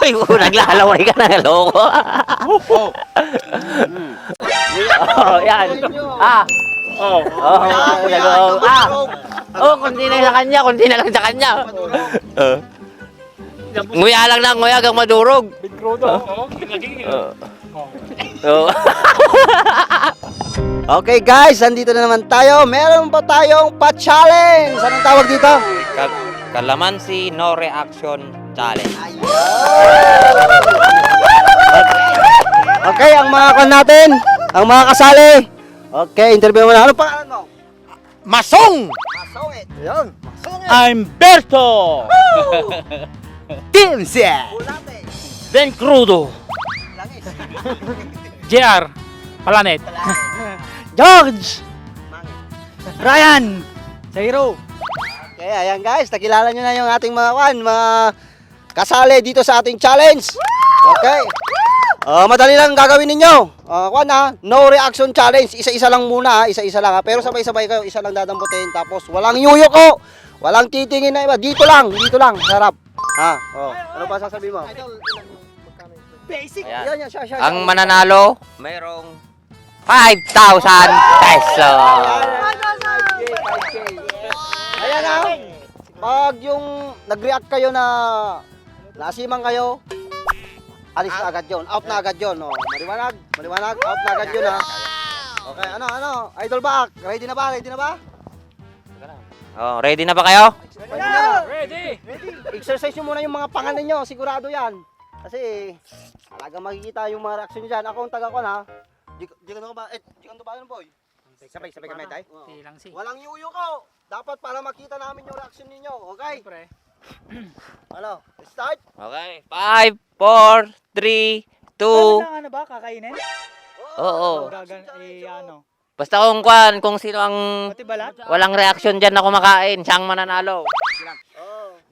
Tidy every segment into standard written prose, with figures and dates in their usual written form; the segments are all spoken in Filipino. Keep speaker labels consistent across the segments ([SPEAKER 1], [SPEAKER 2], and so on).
[SPEAKER 1] Oy, naglalaway ka na, loko. Oh, yan. Oh, konti na sa kanya, konti na lang sa kanya. Nguya lang na, nguya hanggang madurog.
[SPEAKER 2] Okay guys, andito na naman tayo. Meron pa tayong pa-challenge. Anong tawag dito?
[SPEAKER 1] Kalamansi no reaction challenge.
[SPEAKER 2] Okay, ang mga kan natin, ang mga kasali. Okay, interview mo na. Ano pangalan mo?
[SPEAKER 1] Masong!
[SPEAKER 2] Masongit. Ayun. Masongit.
[SPEAKER 3] I'm Berto!
[SPEAKER 2] Timsia. Bulate.
[SPEAKER 3] Ben Crudo!
[SPEAKER 2] Langis.
[SPEAKER 3] JR! Planet!
[SPEAKER 2] George.
[SPEAKER 3] Ryan! Zairo!
[SPEAKER 2] Okay, ayan guys, nakilala nyo na yung ating mga kasali dito sa ating challenge. Okay. Madali lang gagawin ninyo. No reaction challenge. Isa-isa lang muna, isa-isa lang. Pero sabay-sabay kayo, isa lang dadamputin. Tapos walang yuyuko, walang titingin na iba. Dito lang, sarap. Ano pa sasabihin mo?
[SPEAKER 3] Basic!
[SPEAKER 2] Yan, siya.
[SPEAKER 1] Ang mananalo, mayroong 5,000 pesos.
[SPEAKER 2] Ayan na. Pag yung nag-react kayo na nasiman kayo, alis na agad yun. Out na agad yun. Maliwanag. Out na agad yun ha. Okay, ano? Idol back. Ready na ba?
[SPEAKER 1] Oh, ready na ba kayo?
[SPEAKER 3] Ready!
[SPEAKER 2] Exercise nyo muna yung mga pangan ninyo. Sigurado yan. Kasi talagang makikita yung mga reaction nyo dyan. Ako ang taga ko na. Di ka ba? Di ka ba ano boy? Sabay kami tayo. Walang yuyo ko. Dapat para makita namin yung reaction ninyo. Okay? Ano? Start?
[SPEAKER 1] Okay, 5, 4, 3, 2.
[SPEAKER 3] Ano ba? Kakainin?
[SPEAKER 1] Oo.
[SPEAKER 3] Ano?
[SPEAKER 1] Basta kung sino ang
[SPEAKER 3] Pati balat?
[SPEAKER 1] walang reaction dyan na kumakain, siyang mananalo.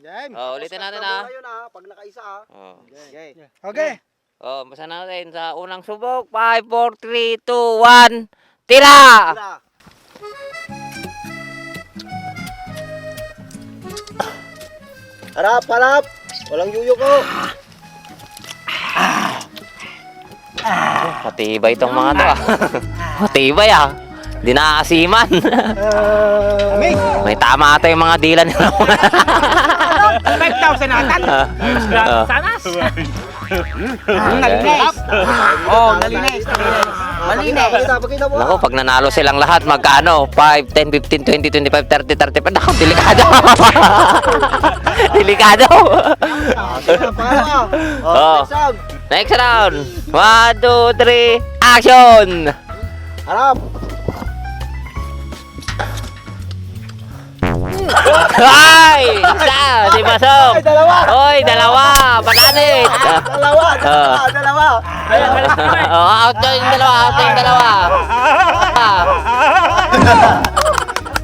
[SPEAKER 2] Yan.
[SPEAKER 1] Ulitin natin ha.
[SPEAKER 2] Pag nakaisa ha. Okay.
[SPEAKER 3] Okay!
[SPEAKER 1] Basta natin sa unang subok. 5, 4, 3, 2, 1. Tira!
[SPEAKER 2] Harap. Walang yuyo ko.
[SPEAKER 1] Matibay itong mga to Matibay Di nakakasiman. May tama ata yung mga dila nila.
[SPEAKER 3] 5,000 natin! Sanas!
[SPEAKER 2] Nalinis. Malinis. Pakita mo.
[SPEAKER 1] Naku, pag nanalo silang lahat, magkano? 5, 10, 15, 20, 25, 30, 35. Naku, delikado. Delikado. Next round. 1, 2, 3, action!
[SPEAKER 2] Harap.
[SPEAKER 1] Ay! Isa! Si Masok!
[SPEAKER 2] Dalawa.
[SPEAKER 1] Oy, dalawa! Pananit!
[SPEAKER 2] Dalawa.
[SPEAKER 1] Out na yung dalawa!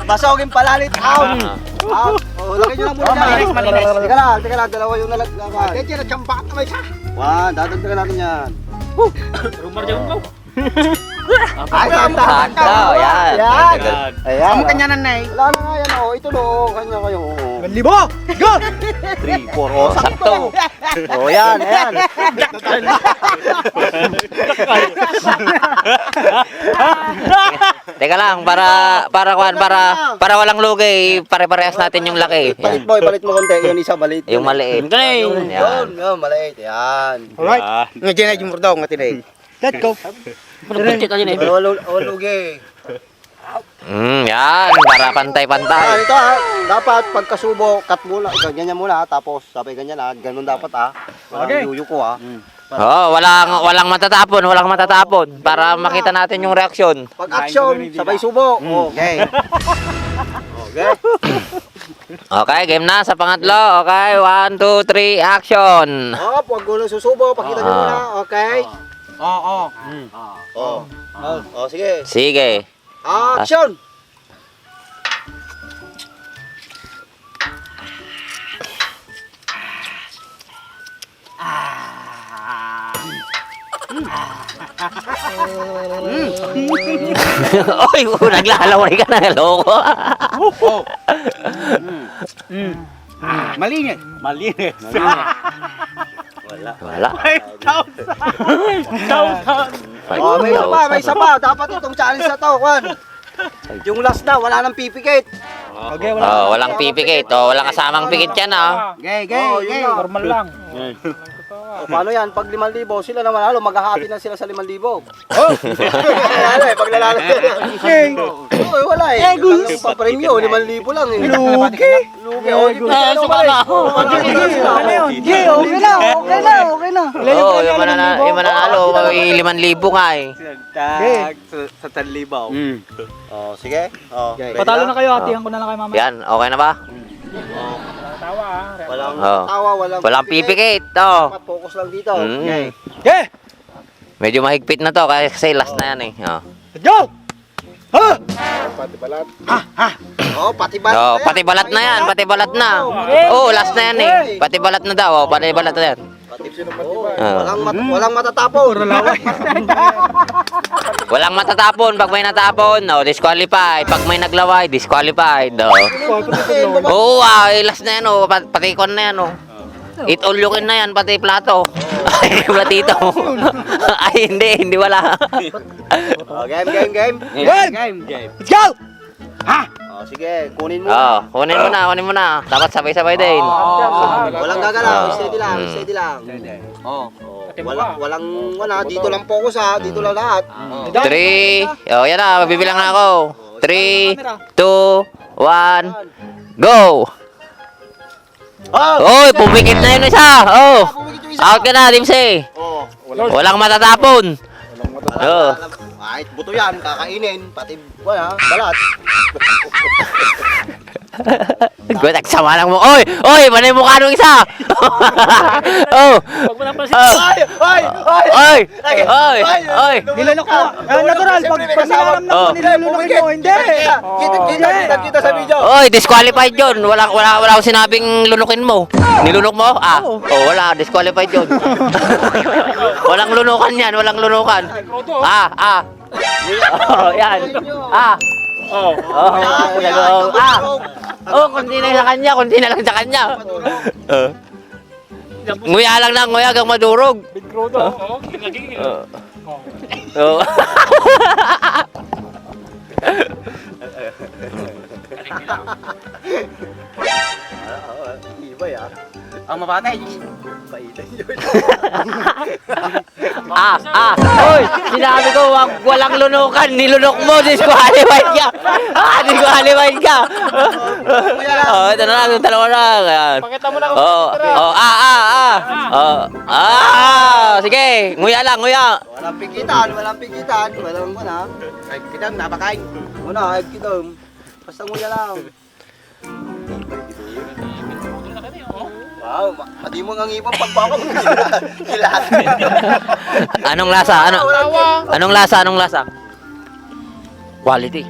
[SPEAKER 2] Basogin palalit. Out. Lagay nyo lang muna dyan.
[SPEAKER 3] Malinis.
[SPEAKER 2] Teka lang. Dalawa yung nalaglaman. Kaya na tsampak na may isa. Dadagdagan natin yan.
[SPEAKER 3] Rumor dyan ko.
[SPEAKER 1] Sakto, yan.
[SPEAKER 2] Ayan.
[SPEAKER 3] Kamu kanya nanay.
[SPEAKER 2] Wala na nga yan. Ito kanya kayo.
[SPEAKER 3] 1,000! Go!
[SPEAKER 2] 3, 4.
[SPEAKER 1] Sakto.
[SPEAKER 2] Yan.
[SPEAKER 1] Teka lang, para walang lugi, pare-parehas natin yung laki.
[SPEAKER 2] Palit
[SPEAKER 1] Yan.
[SPEAKER 2] mo konti. Yung isa maliit.
[SPEAKER 1] Yung maliit. Yan.
[SPEAKER 2] Yun, maliit. Yan.
[SPEAKER 3] Alright. Ngayon na yung murdaw ng tinay. Let's go.
[SPEAKER 2] Walugi.
[SPEAKER 1] Yan, para pantay-pantay.
[SPEAKER 2] Ito dapat pagkasubo, cut muna. Ganyan muna, tapos sabi ganyan ganun dapat Walang yuyo ko
[SPEAKER 1] Walang matatapon para makita natin yung reaksyon.
[SPEAKER 2] Pag action, sabay subo. Okay.
[SPEAKER 1] Okay, game na sa pangatlo. Okay, 1, 2, 3, action.
[SPEAKER 2] Huwag mo susubo, pakita nyo muna. Okay. Sige.
[SPEAKER 1] Sige.
[SPEAKER 2] Action!
[SPEAKER 1] Oy, naglalaway ka na, loko.
[SPEAKER 3] Malinis. Malinis.
[SPEAKER 1] Wala.
[SPEAKER 3] 5,000.
[SPEAKER 2] Oh, may isa pa. Dapat itong challenge na to, Kwan. Yung last na, wala nang pipikit.
[SPEAKER 3] Okay,
[SPEAKER 1] Oh, walang pipikit. Oh, walang kasamang pikit yan, ah.
[SPEAKER 3] Okay.
[SPEAKER 4] Normal lang.
[SPEAKER 2] O, paano yan? Pag 5,000, sila naman halo, maghahati na sila sa 5,000. Wala eh, pag lalala. Oo, wala eh. Papremyo, 5,000 lang eh. Lugi. O, di pa sila naman eh.
[SPEAKER 3] Okay na.
[SPEAKER 1] Oh, yung mananalo, may 5,000 nga eh.
[SPEAKER 4] Sa Tanlibaw.
[SPEAKER 2] Oh, sige. Oh,
[SPEAKER 4] Patalo na kayo, hatihan ko na lang kayo mamaya.
[SPEAKER 1] Yan, okay na ba?
[SPEAKER 4] Tawa
[SPEAKER 2] Walang
[SPEAKER 1] Oh.
[SPEAKER 2] tawa,
[SPEAKER 1] Walang pipikit. Oh.
[SPEAKER 2] Focus lang dito.
[SPEAKER 1] Mm.
[SPEAKER 3] Okay.
[SPEAKER 1] Medyo mahigpit na to kasi last na yan eh. Oh.
[SPEAKER 3] Let's go. Ha?
[SPEAKER 2] Oh, pati balat.
[SPEAKER 1] Oh, pati balat na yan, pati balat na. Oh, last na yan eh. Pati balat na daw, oh, pati balat na yan.
[SPEAKER 2] Walang matatapon.
[SPEAKER 1] Walang matatapon pag may natapon, no, disqualified. Pag may naglaway, disqualified. Oh. Oo, last na yan, oh, pati kon na yan, oh. Eat all you can na yan, pati plato. Ay, platito. Ay, hindi wala.
[SPEAKER 2] Oh, game.
[SPEAKER 3] Let's go.
[SPEAKER 2] Oh, sige, kunin mo.
[SPEAKER 1] Oh, kunin mo na. Dapat sabay-sabay din.
[SPEAKER 2] Walang gagalaw, steady lang. Oh. Wala, dito lang focus ha, dito lang lahat.
[SPEAKER 1] 3, oh, yan na, bibilang na ako. 3, 2, 1, go!
[SPEAKER 2] Oh!
[SPEAKER 1] Oy, pumikit na yun isa! Oh! Out ka na, Dimsey!
[SPEAKER 2] Oh.
[SPEAKER 1] Walang matatapon! Oh.
[SPEAKER 2] Ay, buto yan, kakainin, pati balat.
[SPEAKER 1] Good, nagsama lang mo. Oy! Manay mukha nung isa! Oh!
[SPEAKER 4] Huwag mo na pansin.
[SPEAKER 1] Oy!
[SPEAKER 3] Nilolok ko. Natural. Pag nilalam
[SPEAKER 1] Oh.
[SPEAKER 3] na nilolok mo, hindi.
[SPEAKER 2] Kita sa video.
[SPEAKER 1] Oy, disqualified yun. Wala akong sinabing lunukin mo. Nilunok mo? Wala. Disqualified yun. Walang lunukan yan. Walang lunukan. Yan. Kunti na sa kanya. Kunti na lang sa kanya. Nguya lang na. Nguya hanggang madurog.
[SPEAKER 4] Big Rodo. Oo, gigil.
[SPEAKER 1] Oh.
[SPEAKER 2] Iba ya.
[SPEAKER 3] Ang mapatay.
[SPEAKER 1] Oy, sinabi ko walang lunukan, nilunok mo, disqualified ka. Disqualified ka. Ito na lang, dalawa na.
[SPEAKER 4] Pakita mo na
[SPEAKER 1] Sige, nguya lang, nguya.
[SPEAKER 2] Walang pigitan. Ay, kitang napakain. Ay, kitang. Basta nguya lang. Wow, pati mo nga ngipang pagbaka mo. Gilat.
[SPEAKER 1] Anong lasa? Anong lasa? Quality.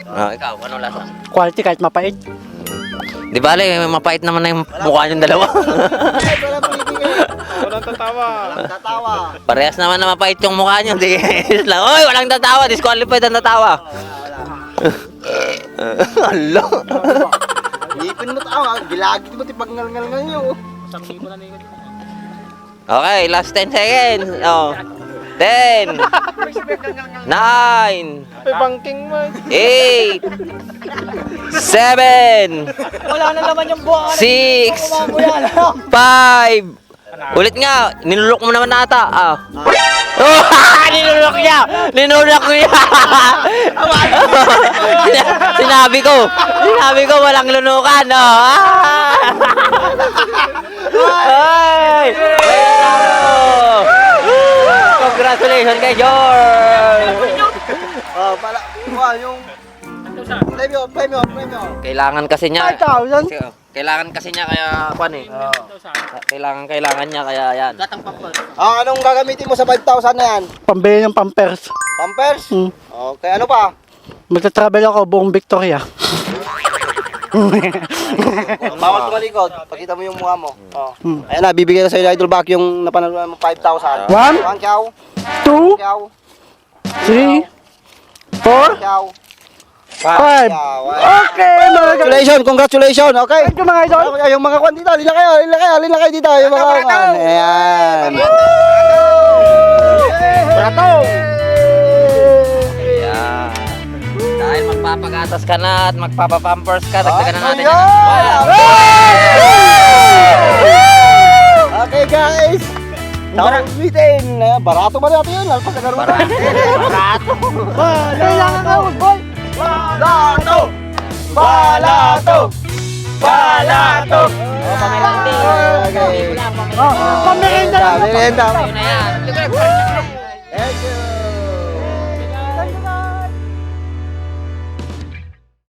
[SPEAKER 1] Ikaw, anong lasa?
[SPEAKER 3] Quality kahit mapait.
[SPEAKER 1] Di bale, mapait naman na yung mukha niyong dalawa.
[SPEAKER 2] Walang tatawa.
[SPEAKER 1] Parehas naman na mapait yung mukha niyo. Di lang. Oy, walang tatawa. Disqualified ang tatawa. Alo.
[SPEAKER 2] Ngipin mo tawa. Gilagid mo tipagngal-ngal nyo.
[SPEAKER 1] Okay, last 10 seconds. 10 9
[SPEAKER 4] May bangking mo.
[SPEAKER 1] 8 7
[SPEAKER 4] Wala na naman yung buwan.
[SPEAKER 1] 6 5 Ulit nga, nilulok mo naman ata. Nilulok niya! Sinabi ko walang lunukan. Congratulations kay George!
[SPEAKER 2] Yung premyo.
[SPEAKER 1] Kailangan kasi niya.
[SPEAKER 3] 5,000?
[SPEAKER 1] Kailangan kasi niya kaya Kailangan niya kaya yan.
[SPEAKER 2] Anong gagamitin mo sa 5,000 na yan?
[SPEAKER 3] Pambili ng pampers.
[SPEAKER 2] Pampers? Okay, ano pa?
[SPEAKER 3] Magta-travel ako buong Victoria.
[SPEAKER 2] Bawal tumalikod. Pakita mo yung mukha mo. Ayan na, bibigyan na sa'yo ni Idol Back yung napanalunan mo 5,000.
[SPEAKER 3] 1,
[SPEAKER 2] 1 kyaw.
[SPEAKER 3] 2,
[SPEAKER 2] Kyaw.
[SPEAKER 3] 3, 4,
[SPEAKER 2] Kyaw.
[SPEAKER 3] 5. Okay, mga
[SPEAKER 2] Congratulations, okay?
[SPEAKER 3] Thank you mga idol.
[SPEAKER 2] Okay, yung mga kwan dito, alin na kayo dito, yung mga kwan. Ayan.
[SPEAKER 3] Brato!
[SPEAKER 1] Ayan. Dahil magpapagatas ka na at magpapapampers ka, dagdagan na natin yan.
[SPEAKER 2] Okay guys. Town meeting. Barato ba natin yun? Alpas na garuda.
[SPEAKER 1] Barato.
[SPEAKER 3] Kailangan ka, boy.
[SPEAKER 2] Balato! Balato! Balato!
[SPEAKER 1] Pamelandi.
[SPEAKER 2] Okay.
[SPEAKER 3] Pamerenda lang.
[SPEAKER 2] Pamerenda.
[SPEAKER 1] Ayun na yan.